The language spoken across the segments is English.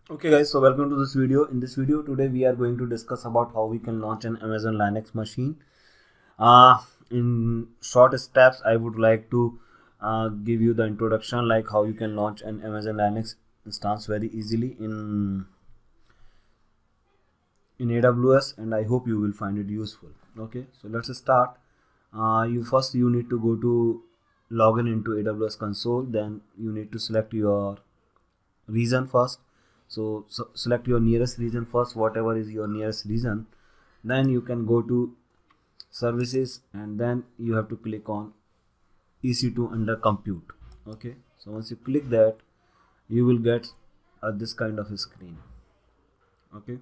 Okay guys, so welcome to this video. In this video today we are going to discuss about how we can launch an Amazon Linux machine. In short steps, I would like to give you the introduction, like how you can launch an Amazon Linux instance very easily in AWS, and I hope you will find it useful. Okay, so let's start. You need to go to login into AWS console. Then you need to select your region first. So select your nearest region first, whatever is your nearest region. Then you can go to services, and then you have to click on EC2 under compute. Okay, so once you click that, you will get this kind of a screen. Okay,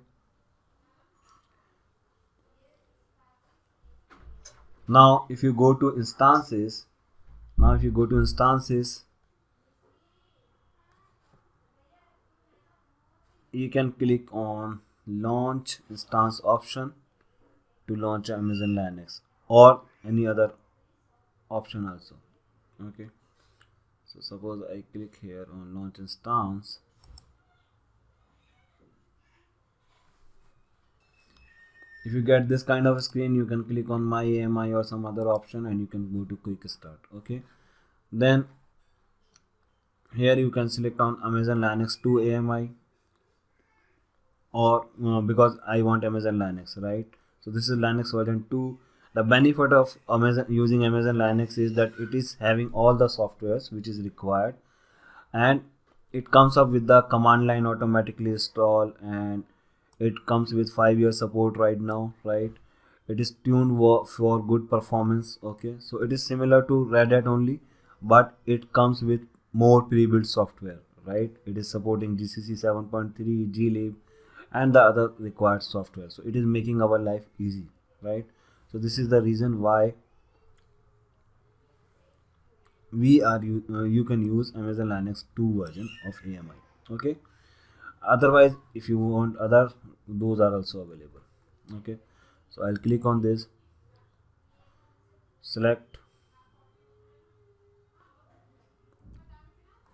now if you go to instances, you can click on launch instance option to launch Amazon Linux, or any other option also. Okay, so suppose I click here on launch instance. If you get this kind of a screen, you can click on my AMI or some other option, and you can go to quick start. Okay, then here you can select on Amazon Linux 2 AMI, or because I want Amazon Linux, right? So this is Linux version 2. The benefit of using Amazon Linux is that it is having all the softwares which is required, and it comes up with the command line automatically install, and it comes with 5-year support right now, right? It is tuned for good performance. Okay, so it is similar to Red Hat only, but it comes with more pre-built software, right? It is supporting GCC 7.3, glib, and the other required software. So it is making our life easy, right? So this is the reason why you can use Amazon Linux 2 version of AMI. Okay, otherwise if you want other, those are also available. Okay, so I'll click on this, select,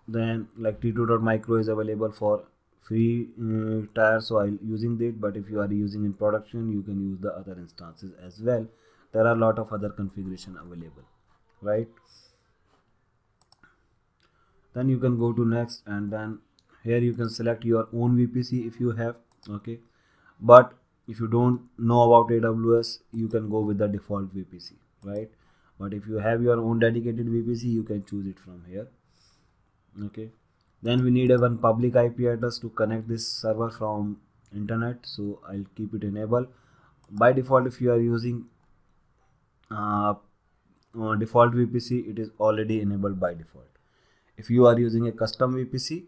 then like T2.micro is available for free tier, so I'm using it. But if you are using in production, you can use the other instances as well. There are a lot of other configuration available, right? Then you can go to next, and then here you can select your own VPC if you have. Okay, but if you don't know about AWS, you can go with the default VPC, right? But if you have your own dedicated VPC, you can choose it from here. Okay, then we need a one public IP address to connect this server from internet, so I'll keep it enabled. By default, if you are using default VPC, it is already enabled by default. If you are using a custom VPC,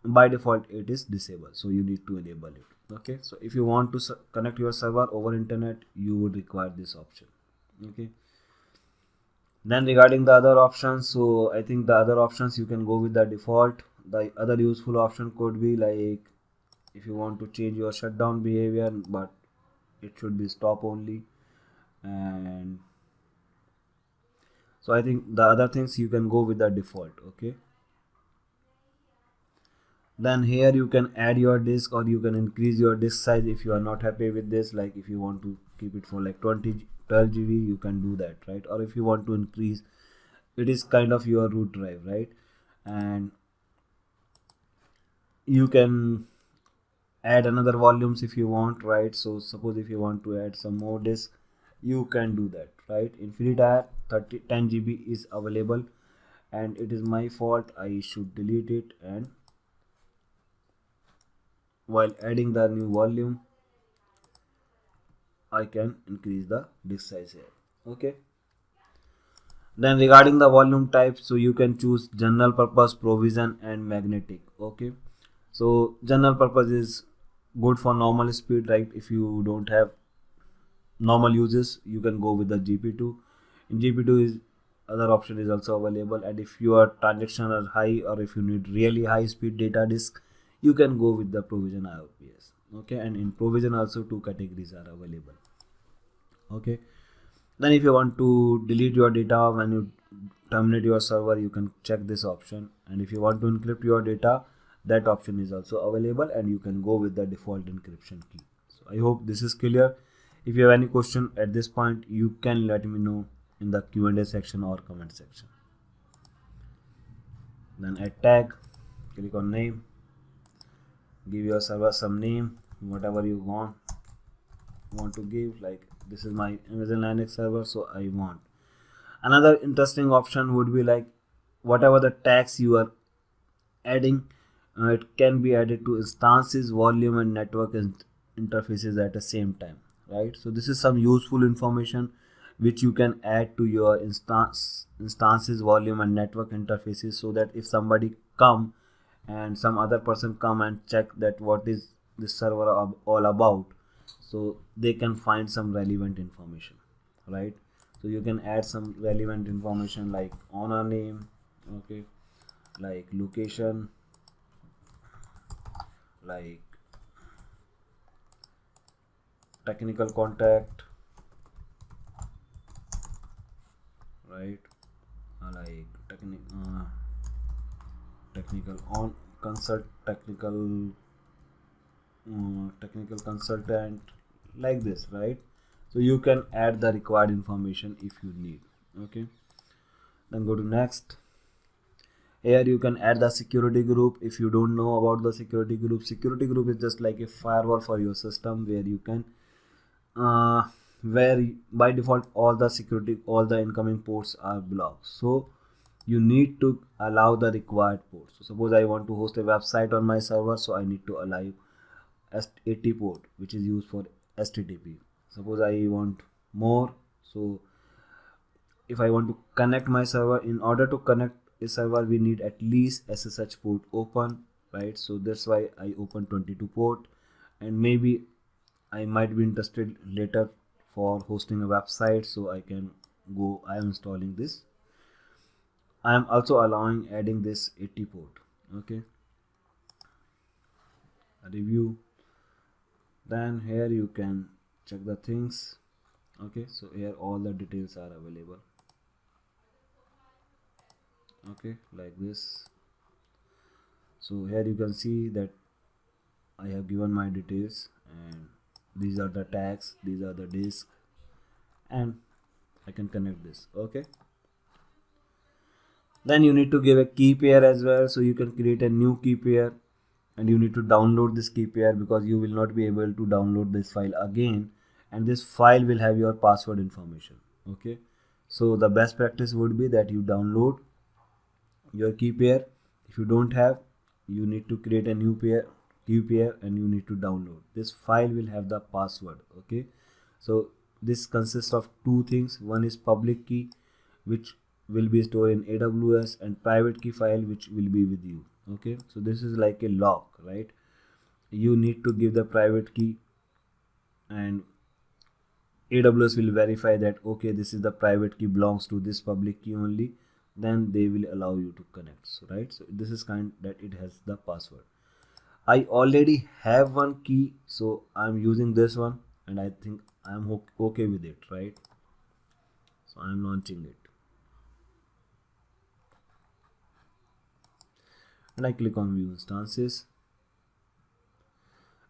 by default it is disabled, so you need to enable it. Okay, so if you want to connect your server over internet, you would require this option. Okay, then regarding the other options, so I think the other options you can go with the default. The other useful option could be like if you want to change your shutdown behavior, but it should be stop only. And so I think the other things you can go with the default. Okay, then here you can add your disk, or you can increase your disk size if you are not happy with this. Like if you want to keep it for like 12 GB, you can do that, right? Or if you want to increase, it is kind of your root drive, right? And you can add another volumes if you want, right? So suppose if you want to add some more disk, you can do that, right? In free tier 10 GB is available, and it is my fault, I should delete it. And while adding the new volume, I can increase the disk size here. Okay, then regarding the volume type, so you can choose general purpose, provision, and magnetic. Okay, so general purpose is good for normal speed, right? If you don't have normal uses, you can go with the GP2. In GP2 is other option is also available, and if your transaction are high, or if you need really high speed data disk, you can go with the provision IOPS. Okay, and in provision also 2 categories are available. Okay, then if you want to delete your data when you terminate your server, you can check this option. And if you want to encrypt your data, that option is also available, and you can go with the default encryption key. So I hope this is clear. If you have any question at this point, you can let me know in the Q&A section or comment section. Then add tag, click on name, give your server some name, whatever you want to give. Like this is my Amazon Linux server, so I want. Another interesting option would be like whatever the tags you are adding, it can be added to instances, volume and network interfaces at the same time, right? So this is some useful information which you can add to your instances, volume and network interfaces, so that if somebody come and some other person come and check that what is this server all about, so they can find some relevant information, right? So you can add some relevant information like owner name, okay, like location, like technical contact, right, like technical on consult, technical consultant, like this, right? So you can add the required information if you need. Okay, then go to next. Here you can add the security group. If you don't know about the security group is just like a firewall for your system, where you can where by default all the incoming ports are blocked. So you need to allow the required ports. So suppose I want to host a website on my server, so I need to allow S80 port, which is used for HTTP. Suppose I want more, so if I want to connect my server, in order to connect a server we need at least SSH port open, right? So that's why I open 22 port, and maybe I might be interested later for hosting a website, so I am installing this. I am also allowing adding this 80 port. Okay, review. Then here you can check the things. Okay, so here all the details are available. Okay, like this. So here you can see that I have given my details, and these are the tags, these are the disk, and I can connect this. Okay, then you need to give a key pair as well, so you can create a new key pair, and you need to download this key pair, because you will not be able to download this file again, and this file will have your password information. Okay, so the best practice would be that you download your key pair. If you don't have, you need to create a new key pair, and you need to download this file. Will have the password. Okay, so this consists of two things. One is public key, which will be stored in AWS, and private key file, which will be with you. Okay, so this is like a lock, right? You need to give the private key, and AWS will verify that okay, this is the private key belongs to this public key only, then they will allow you to connect. So right, so this is kind that it has the password. I already have one key, so I'm using this one, and I think I'm okay with it, right? So I'm launching it, and I click on view instances,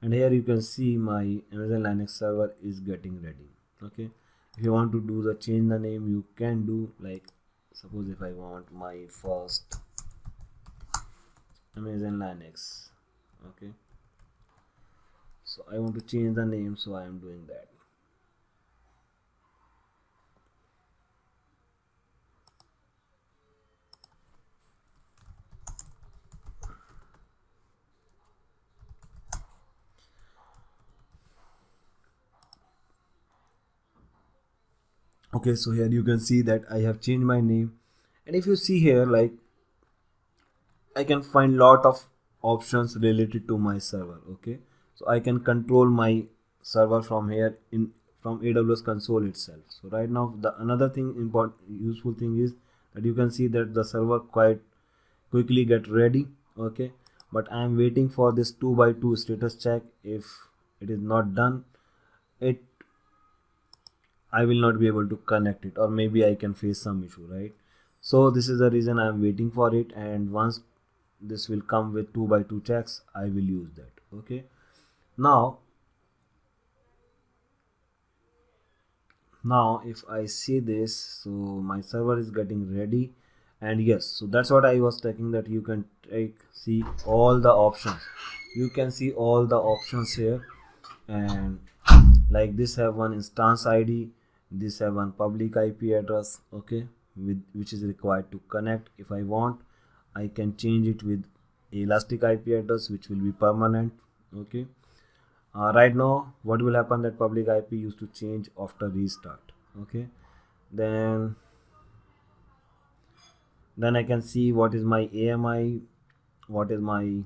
and here you can see my Amazon Linux server is getting ready. Okay, if you want to do the change the name, you can do. Like suppose if I want my first Amazon Linux, okay, so I want to change the name, so I am doing that. Okay, so here you can see that I have changed my name, and if you see here, like I can find lot of options related to my server. Okay, so I can control my server from here from AWS console itself. So right now the another thing useful thing is that you can see that the server quite quickly get ready. Okay, but I am waiting for this 2x2 status check. If it is not done, I will not be able to connect it, or maybe I can face some issue, right? So this is the reason I am waiting for it, and once this will come with 2x2 checks, I will use that. Okay, now if I see this, so my server is getting ready. And yes, so that's what I was taking, that you can see all the options. You can see all the options here, and like this have one instance ID, this have one public IP address, okay, with which is required to connect. If I want, I can change it with elastic IP address, which will be permanent. Okay, right now what will happen, that public IP used to change after restart. Okay, then I can see what is my AMI, what is my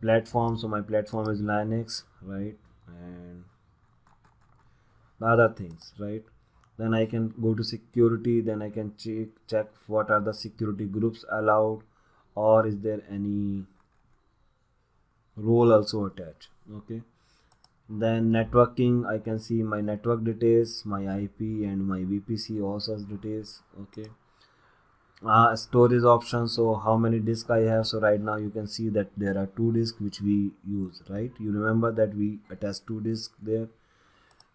platform. So my platform is Linux, right, and the other things, right. Then I can go to security, then I can check what are the security groups allowed, or is there any role also attached. Okay, then networking, I can see my network details, my IP and my VPC also details. Okay, storage options, so how many disks I have. So right now you can see that there are 2 disks which we use, right. You remember that we attached 2 disks there.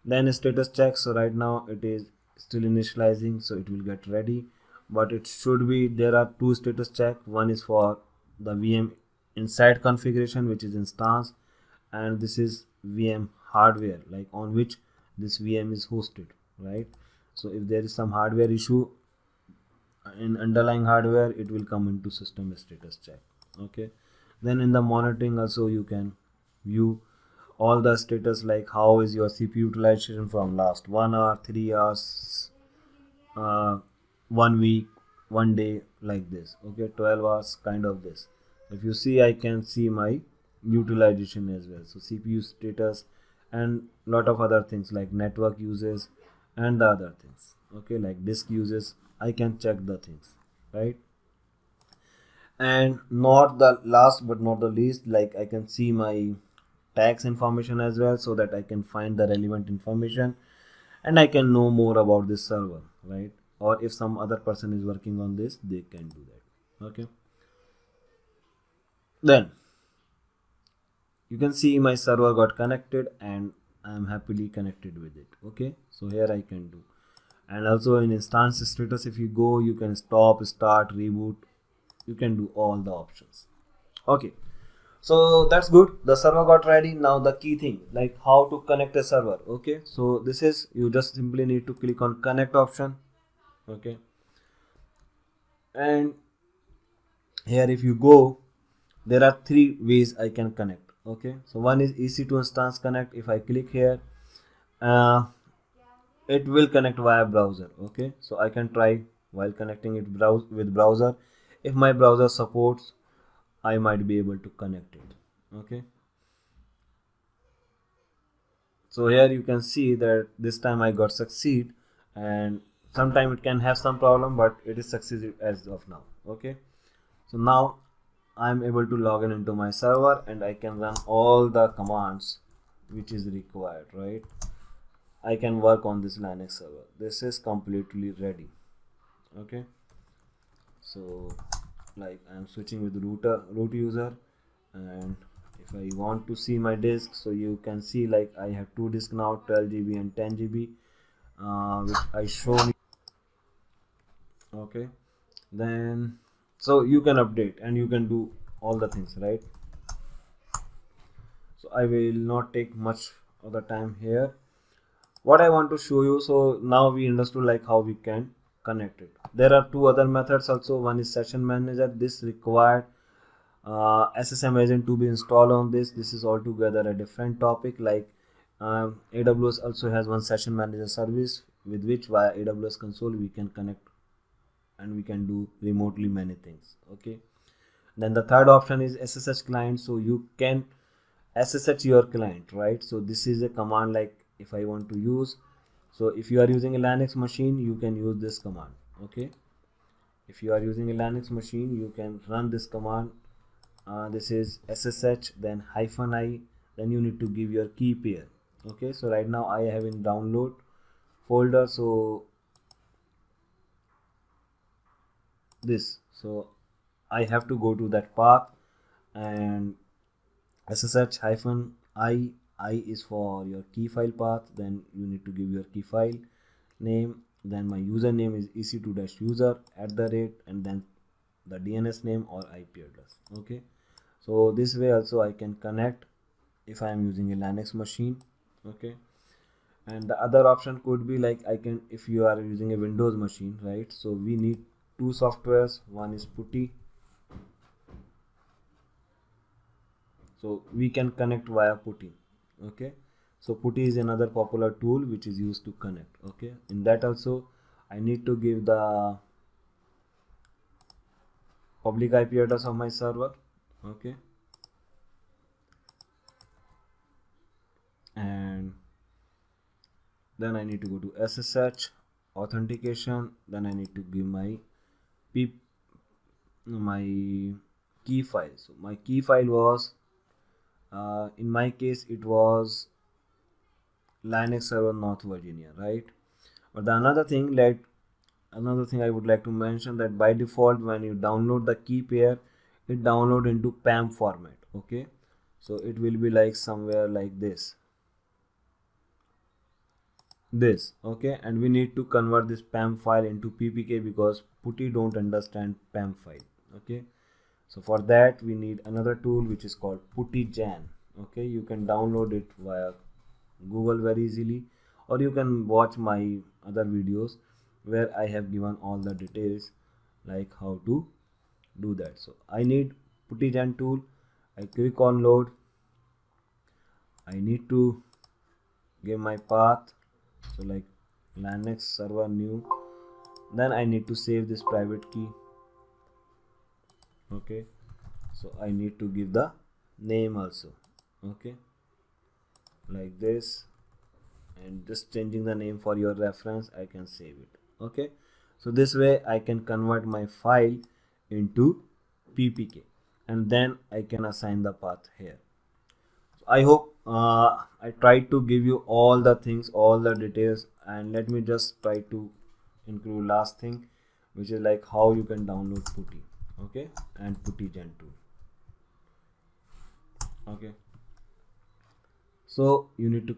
Then status check, so right now it is still initializing, so it will get ready, but it should be, there are 2 status check. One is for the VM inside configuration, which is instance, and this is VM hardware, like on which this VM is hosted, right. So if there is some hardware issue in underlying hardware, it will come into system status check. Okay, then in the monitoring also you can view all the status, like how is your CPU utilization from last 1 hour, 3 hours, 1 week, 1 day, like this. Okay, 12 hours, kind of this. If you see, I can see my utilization as well, so CPU status and lot of other things like network uses and the other things. Okay, like disk uses, I can check the things, right. And not the last but not the least, like I can see my tax information as well, so that I can find the relevant information and I can know more about this server, right. Or if some other person is working on this, they can do that. Okay, then you can see my server got connected and I am happily connected with it. Okay, so here I can do, and also in instance status, if you go, you can stop, start, reboot, you can do all the options. Okay, so that's good, the server got ready. Now the key thing, like how to connect a server. Okay, so this is, you just simply need to click on connect option. Okay, and here if you go, there are 3 ways I can connect. Okay, so one is EC2 instance connect. If I click here, it will connect via browser. Okay, so I can try while connecting it with browser. If my browser supports, I might be able to connect it. Okay, so here you can see that this time I got succeed, and sometime it can have some problem, but it is succeeded as of now. Okay, so now I'm able to log in into my server and I can run all the commands which is required, right. I can work on this Linux server. This is completely ready. Okay, so like I'm switching with root user, and if I want to see my disk, so you can see like I have 2 disks now, 12 GB and 10 GB, which I shown you. Okay, then so you can update and you can do all the things, right. So I will not take much of the time here. What I want to show you, so now we understood like how we can connect it. There are 2 other methods also. One is session manager. This required SSM agent to be installed on this. This is altogether a different topic. Like AWS also has one session manager service, with which via AWS console we can connect and we can do remotely many things. Okay, then the third option is SSH client. So you can SSH your client, right. So this is a command, like if I want to use, so if you are using a Linux machine, you can use this command. Okay, if you are using a Linux machine, you can run this command. This is SSH, then -i, then you need to give your key pair. Okay, so right now I have in download folder, so this, so I have to go to that path and ssh hyphen I is for your key file path. Then you need to give your key file name. Then my username is ec2-user and then the DNS name or IP address. Okay, so this way also I can connect if I am using a Linux machine. Okay, and the other option could be like I can, if you are using a Windows machine, right? So we need two softwares. One is Putty, so we can connect via Putty. Okay, so Putty is another popular tool which is used to connect. Okay, in that also I need to give the public IP address of my server. Okay, and then I need to go to SSH authentication. Then I need to give my my key file. So my key file was in my case it was Linux server North Virginia, right? But the another thing I would like to mention, that by default when you download the key pair, it download into PAM format. Okay, so it will be like somewhere like this. Okay, and we need to convert this PAM file into PPK because Putty don't understand PAM file. Okay, so for that we need another tool which is called PuttyGen. Okay, you can download it via Google very easily, or you can watch my other videos where I have given all the details like how to do that. So I need PuttyGen tool. I click on load. I need to give my path, so like Linux server new. Then I need to save this private key. Okay, so I need to give the name also. Okay, like this, and just changing the name for your reference, I can save it. Okay, so this way I can convert my file into PPK, and then I can assign the path here. So I hope I tried to give you all the things, all the details, and let me just try to include last thing, which is like how you can download Putty. Okay, and PuttyGen tool. Okay, so you need to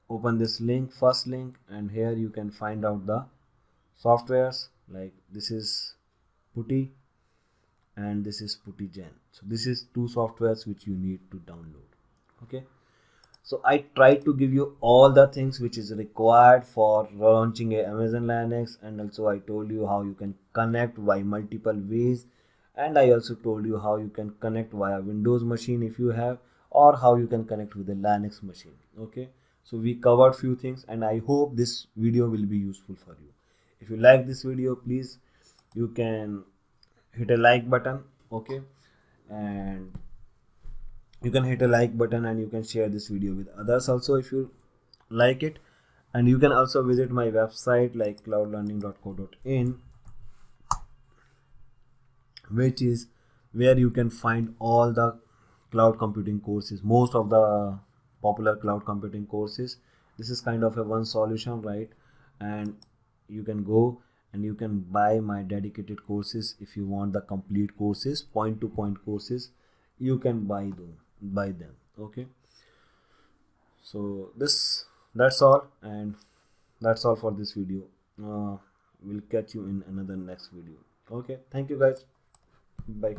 open this link, first link, and here you can find out the softwares. Like this is Putty and this is PuttyGen. So this is two softwares which you need to download. Okay, so I tried to give you all the things which is required for launching a Amazon Linux, and also I told you how you can connect by multiple ways, and I also told you how you can connect via Windows machine if you have, or how you can connect with a Linux machine. Okay, so we covered few things, and I hope this video will be useful for you. If you like this video, please you can hit a like button. Okay, and you can hit a like button, and you can share this video with others also if you like it. And you can also visit my website like cloudlearning.co.in, which is where you can find all the cloud computing courses, most of the popular cloud computing courses. This is kind of a one solution, right? And you can go and you can buy my dedicated courses. If you want the complete courses, point to point courses, you can buy them. Okay, so that's all, and that's all for this video. We'll catch you in another next video. Okay, thank you guys, bye.